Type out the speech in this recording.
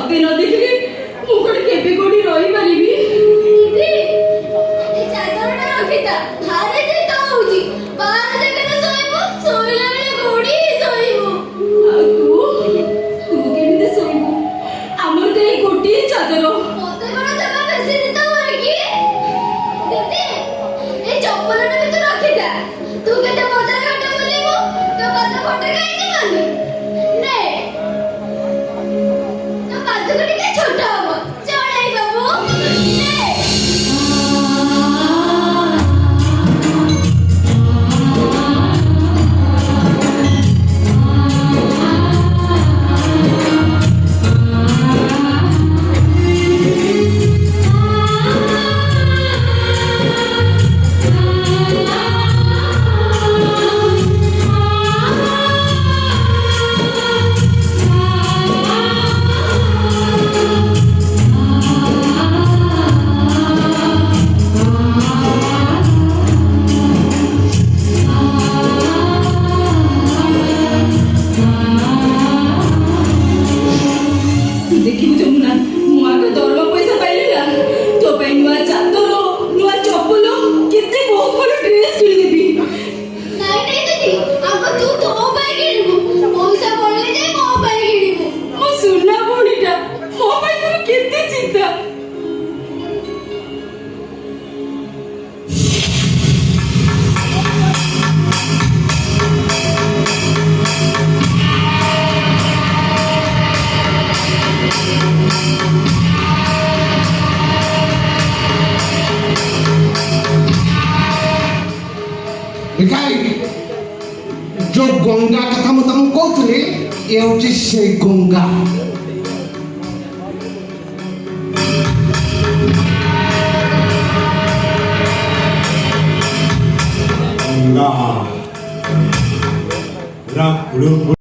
ତତେ ନ ଦେଖିଲେ ମୁଁ କଣ କେବେ କୋଉଠି ରହିପାରିବି? ଦିଦି ଏ ଚାଦରଟା ରଖିଥା ଭାରି ଶୀତ ହଉଛି ବାହାର ଜାଗାରେ ଶୋଇବୁ ଶୋଇଲା ବେଳେ କୋଉଠି ଶୋଇବୁ ଆଉ ତୁ କେମିତି ଶୋଇବୁ? ଆମର ତ ଏଇ ଗୋଟିଏ ଚାଦର। ମତେ କଣ ଜମା ବେଶୀ ଶୀତ ହୁଏ କି ଦିଦି ଏ ଚପଲଟା ବି ତୁ ରଖିଥା ତୁ କେତେ ମଜା ଘାଟ ବୁଲିବୁ ତୋ ପାଦ ଫଟେଇ ହେଇଯିବନି ନେ ତୋ ପାଦକୁ ଟିକେ ଛୋଟ ହବ ଚଢେଇ ବାବୁ ନେ ଦେଖିବୁ ଯମୁନା, ମୁଁ ଆଗ ଦରମା ପଇସା ପାଇଲି ନା ତୋ ପାଇଁ ନୂଆ ଚାଦର, ନୂଆ ଚପଲ, କେତେ ବହୁତ ଭଲ ଡ୍ରେସ୍ କିଣିଦେବି। ନାଇଁ ନାଇଁ ଦିଦି ଆଗ ତୁ ତୋ ପାଇଁ କିଣିବୁ ପଇସା ବଳିଲେ ଯାଇ ମୋ ପାଇଁ କିଣିବୁ ମୋ ସୁନା ଭଉଣୀଟା, ମୋ ପାଇଁ ତୋର କେତେ ଚିନ୍ତା। Vikai, जो गंगा कथा मैं तुमको कहती ये होची से गंगा गंगा पूरा